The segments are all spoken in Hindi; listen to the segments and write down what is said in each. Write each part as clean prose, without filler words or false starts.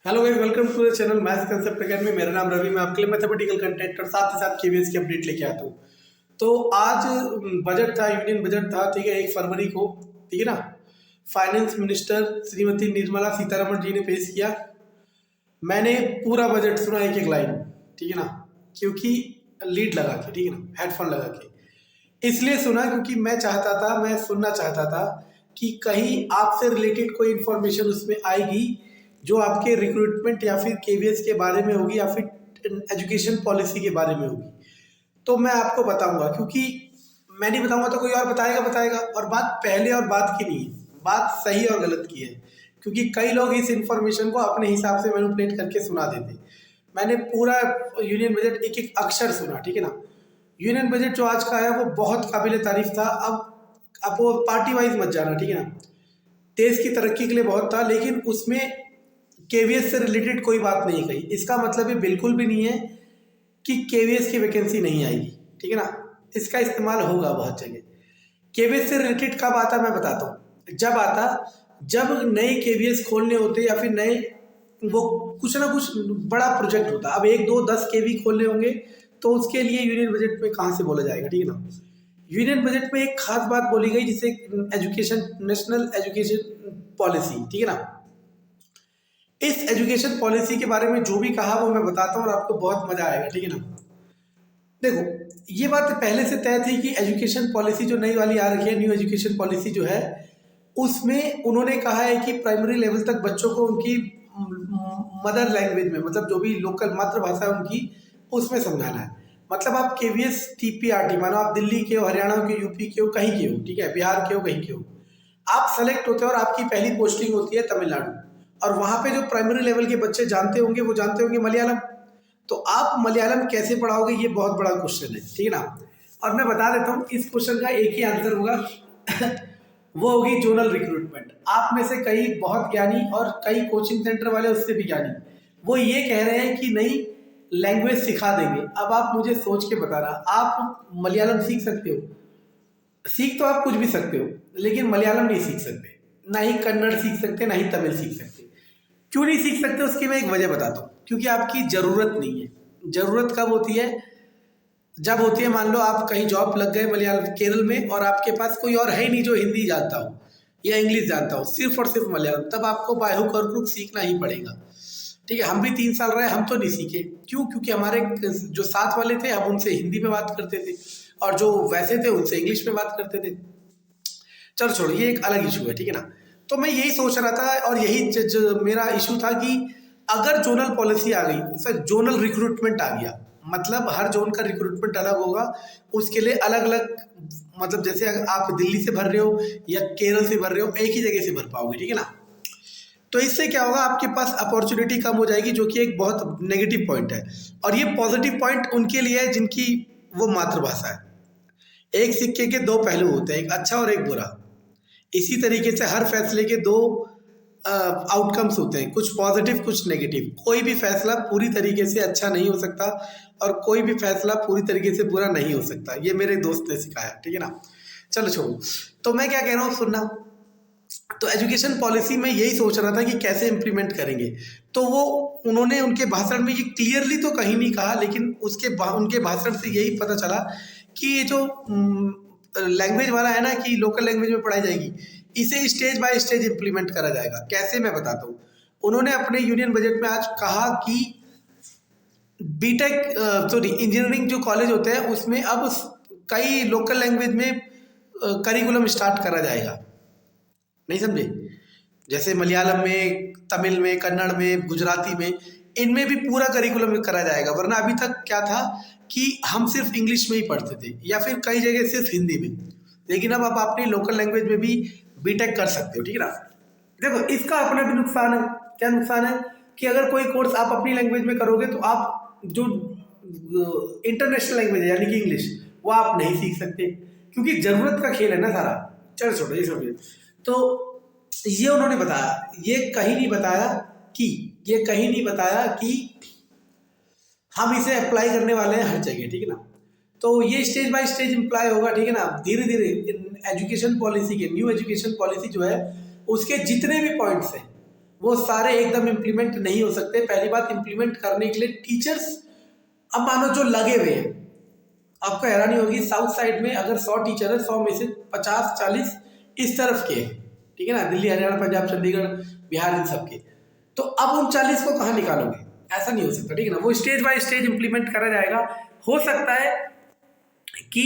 Hello guys, welcome to the channel maths concept academy. मेरा नाम रवि। मैं आपके लिए मैथमेटिकल कंटेंट और साथ ही साथ केवीएस की अपडेट लेके आता हूँ। तो आज बजट था, यूनियन बजट था, ठीक है, 1 फरवरी को, ठीक है ना। फाइनेंस मिनिस्टर श्रीमती निर्मला सीतारमण जी ने पेश किया। मैंने पूरा बजट सुना, एक एक लाइन, ठीक है ना, क्योंकि लीड लगा के, ठीक है ना, हेडफोन लगा के इसलिए सुना क्योंकि मैं सुनना चाहता था कि कहीं आपसे रिलेटेड कोई इन्फॉर्मेशन उसमें आएगी जो आपके रिक्रूटमेंट या फिर केवीएस के बारे में होगी या फिर एजुकेशन पॉलिसी के बारे में होगी। तो मैं आपको बताऊंगा, क्योंकि मैं नहीं बताऊंगा तो कोई और बताएगा। और बात पहले और बात की नहीं है, बात सही और गलत की है, क्योंकि कई लोग इस इंफॉर्मेशन को अपने हिसाब से मैनिपुलेट करके सुना देते। मैंने पूरा यूनियन बजट एक एक अक्षर सुना, ठीक है ना। यूनियन बजट जो आज का है वो बहुत काबिल तारीफ था। अब वो पार्टी वाइज मत जाना, ठीक है ना। देश की तरक्की के लिए बहुत था, लेकिन उसमें केवीएस से रिलेटेड कोई बात नहीं कही। इसका मतलब ये बिल्कुल भी नहीं है कि केवीएस की वैकेंसी नहीं आएगी, ठीक है ना। इसका इस्तेमाल होगा बहुत जगह। केवीएस से रिलेटेड कब आता मैं बताता हूँ। जब नए केवीएस खोलने होते या फिर नए वो कुछ ना कुछ बड़ा प्रोजेक्ट होता। अब 1 2 10 केवी खोलने होंगे तो उसके लिए यूनियन बजट में कहाँ से बोला जाएगा, ठीक है ना। यूनियन बजट में एक खास बात बोली गई जिसे एजुकेशन, नेशनल एजुकेशन पॉलिसी, ठीक है ना। इस एजुकेशन पॉलिसी के बारे में जो भी कहा वो मैं बताता हूँ और आपको बहुत मजा आएगा, ठीक है ना। देखो, ये बात पहले से तय थी कि एजुकेशन पॉलिसी जो नई वाली आ रही है, न्यू एजुकेशन पॉलिसी जो है, उसमें उन्होंने कहा है कि प्राइमरी लेवल तक बच्चों को उनकी मदर लैंग्वेज में, मतलब जो भी लोकल मातृभाषा है उनकी, उसमें समझाना है। मतलब आप केवीएस टीपीआरटी, मानो आप दिल्ली के हो, हरियाणा के, यूपी के हो, कहीं के हो, ठीक है, बिहार के हो, कहीं के हो, आप सेलेक्ट होते हो और आपकी पहली पोस्टिंग होती है तमिलनाडु। और वहां पे जो प्राइमरी लेवल के बच्चे जानते होंगे वो जानते होंगे मलयालम। तो आप मलयालम कैसे पढ़ाओगे, ये बहुत बड़ा क्वेश्चन है, ठीक है ना। और मैं बता देता हूँ, इस क्वेश्चन का एक ही आंसर होगा वो होगी जोनल रिक्रूटमेंट। आप में से कई बहुत ज्ञानी और कई कोचिंग सेंटर वाले उससे भी ज्ञानी, वो ये कह रहे हैं कि नई लैंग्वेज सिखा देंगे। अब आप मुझे सोच के बताना, आप मलयालम सीख सकते हो? सीख तो आप कुछ भी सकते हो, लेकिन मलयालम नहीं सीख सकते, ना ही कन्नड़ सीख सकते, ना ही तमिल सीख सकते। क्यों नहीं सीख सकते उसकी मैं एक वजह बताता हूँ। क्योंकि आपकी ज़रूरत नहीं है। ज़रूरत कब होती है? जब होती है, मान लो आप कहीं जॉब लग गए मलयालम केरल में और आपके पास कोई और है ही नहीं जो हिंदी जानता हो या इंग्लिश जानता हो, सिर्फ और सिर्फ मलयालम, तब आपको बायहू कर्क सीखना ही पड़ेगा, ठीक है। हम भी 3 साल रहे, हम तो नहीं सीखे। क्यों? क्योंकि हमारे जो साथ वाले थे हम उनसे हिंदी में बात करते थे और जो वैसे थे उनसे इंग्लिश में बात करते थे। चलो छोड़ो, ये एक अलग इशू है, ठीक है ना। तो मैं यही सोच रहा था और यही मेरा इशू था कि अगर जोनल पॉलिसी आ गई, सर जोनल रिक्रूटमेंट आ गया, मतलब हर जोन का रिक्रूटमेंट अलग होगा, उसके लिए अलग अलग, मतलब जैसे अगर आप दिल्ली से भर रहे हो या केरल से भर रहे हो, एक ही जगह से भर पाओगे, ठीक है ना। तो इससे क्या होगा, आपके पास अपॉर्चुनिटी कम हो जाएगी, जो कि एक बहुत नेगेटिव पॉइंट है। और ये पॉजिटिव पॉइंट उनके लिए है जिनकी वो मातृभाषा है। एक सिक्के के दो पहलू होते हैं, एक अच्छा और एक बुरा। इसी तरीके से हर फैसले के दो आउटकम्स होते हैं, कुछ पॉजिटिव कुछ नेगेटिव। कोई भी फैसला पूरी तरीके से अच्छा नहीं हो सकता और कोई भी फैसला पूरी तरीके से बुरा नहीं हो सकता। ये मेरे दोस्त ने सिखाया, ठीक है ना। चलो छोड़ो, तो मैं क्या कह रहा हूँ सुनना। तो एजुकेशन पॉलिसी में यही सोच रहा था कि कैसे इम्प्लीमेंट करेंगे। तो वो उन्होंने उनके भाषण में ये क्लियरली तो कहीं नहीं कहा, लेकिन उनके भाषण से यही पता चला कि ये जो लैंग्वेज वाला है ना, कि लोकल लैंग्वेज में पढ़ाई जाएगी, इसे स्टेज बाय स्टेज इम्प्लीमेंट करा जाएगा। कैसे, मैं बताता हूँ। उन्होंने अपने यूनियन बजट में आज कहा कि बीटेक, सॉरी, इंजीनियरिंग जो कॉलेज होते हैं उसमें अब कई लोकल लैंग्वेज में करिकुलम स्टार्ट करा जाएगा। नहीं समझे? जैसे मलयालम में, तमिल में, कन्नड़ में, गुजराती में, इनमें भी पूरा करिकुलम करा जाएगा। वरना अभी तक क्या था कि हम सिर्फ इंग्लिश में ही पढ़ते थे या फिर कई जगह सिर्फ हिंदी में, लेकिन अब आप अपनी लोकल लैंग्वेज में भी बीटेक कर सकते हो, ठीक है ना। देखो, इसका अपना भी नुकसान है। क्या नुकसान है? कि अगर कोई कोर्स आप अपनी लैंग्वेज में करोगे तो आप जो इंटरनेशनल लैंग्वेज है यानी कि इंग्लिश, वो आप नहीं सीख सकते, क्योंकि जरूरत का खेल है ना सारा। चलो छोड़ो, ये समझिए। तो ये उन्होंने बताया, ये कहीं नहीं बताया कि हम इसे अप्लाई करने वाले हैं हर जगह, ठीक है ना। तो ये स्टेज बाय स्टेज अप्लाई होगा, ठीक है ना। धीरे धीरे एजुकेशन पॉलिसी के, न्यू एजुकेशन पॉलिसी जो है, उसके जितने भी पॉइंट्स हैं वो सारे एकदम इम्प्लीमेंट नहीं हो सकते। पहली बात, इम्प्लीमेंट करने के लिए टीचर्स, अब मानो जो लगे हुए हैं, आपको हैरानी होगी, साउथ साइड में अगर 100 टीचर है, 100 में से 50-40 इस तरफ के हैं, ठीक है ना, दिल्ली, हरियाणा, पंजाब, चंडीगढ़, बिहार, इन सब के। तो अब उन 40 को कहाँ निकालोगे? ऐसा नहीं हो सकता, ठीक है ना। वो स्टेज बाय स्टेज इंप्लीमेंट करा जाएगा। हो सकता है कि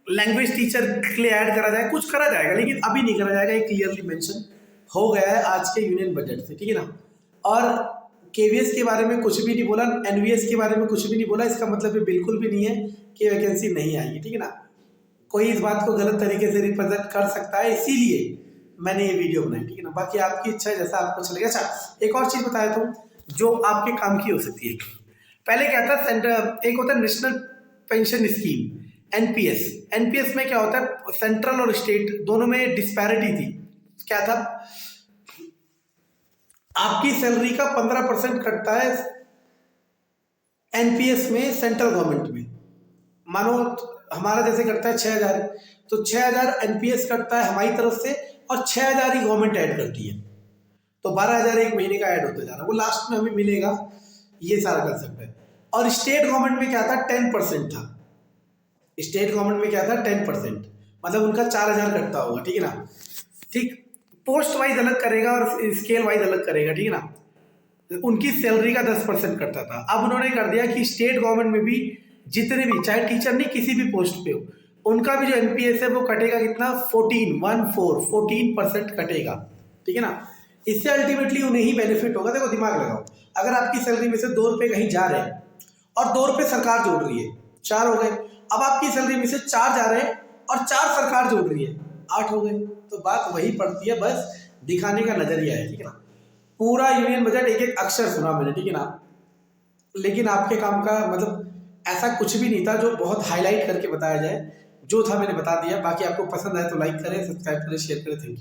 लैंग्वेज टीचर के लिए ऐड करा जाए, कुछ करा जाएगा, लेकिन अभी नहीं करा जाएगा। ये क्लियरली मेंशन हो गया है आज के यूनियन बजट से, ठीक है ना। और केवीएस के बारे में कुछ भी नहीं बोला, एनवीएस के बारे में कुछ भी नहीं बोला। इसका मतलब ये बिल्कुल भी नहीं है कि वैकेंसी नहीं आएगी, ठीक है ना। कोई इस बात को गलत तरीके से रिप्रेजेंट कर सकता है, इसीलिए मैंने ये वीडियो बनाई, ठीक है ना। बाकी आपकी इच्छा है, जैसा आपको चलेगा। अच्छा, एक और चीज़ बता देता हूँ जो आपके काम की हो सकती है। पहले क्या था, सेंटर एक होता है national pension scheme, NPS. NPS में क्या होता है, सेंट्रल और स्टेट दोनों में डिस्पैरिटी थी। क्या था, आपकी सैलरी का 15% कटता है एनपीएस में सेंट्रल गवर्नमेंट में। मानो हमारा जैसे कटता है 6,000, तो 6,000 एनपीएस कटता है हमारी तरफ से, और 6,000 ही गवर्नमेंट ऐड करती है, तो 12,000 एक महीने का ऐड होता जा रहा है। वो लास्ट में हमें मिलेगा, ये सारा कर सकते हैं। और स्टेट गवर्नमेंट में क्या था, 10% था। स्टेट गवर्नमेंट में क्या था, 10%, मतलब उनका 4,000 कटता होगा, ठीक है ना। ठीक, पोस्ट वाइज अलग करेगा और स्केल वाइज अलग करेगा, ठीक है ना। उनकी सैलरी का 10% कटता था। अब उन्होंने कर दिया कि स्टेट गवर्नमेंट में भी जितने भी, चाहे टीचर नहीं, किसी भी पोस्ट पे हो, उनका भी जो एनपीएस है वो कटेगा कितना, 14% कटेगा, ठीक है ना। इससे अल्टीमेटली उन्हें ही बेनिफिट होगा। देखो, दिमाग लगाओ, अगर आपकी सैलरी में से 2 रुपये कहीं जा रहे हैं और 2 रुपये सरकार जोड़ रही है, 4 हो गए। अब आपकी सैलरी में से 4 जा रहे हैं और 4 सरकार जोड़ रही है, 8 हो गए। तो बात वही पड़ती है, बस दिखाने का नजरिया है, ठीक है ना। पूरा यूनियन बजट एक एक अक्षर सुना मैंने, ठीक है ना, लेकिन आपके काम का मतलब ऐसा कुछ भी नहीं था जो बहुत हाईलाइट करके बताया जाए। जो था मैंने बता दिया। बाकी आपको पसंद आए तो लाइक करें, सब्सक्राइब करें, शेयर करें। Thank you.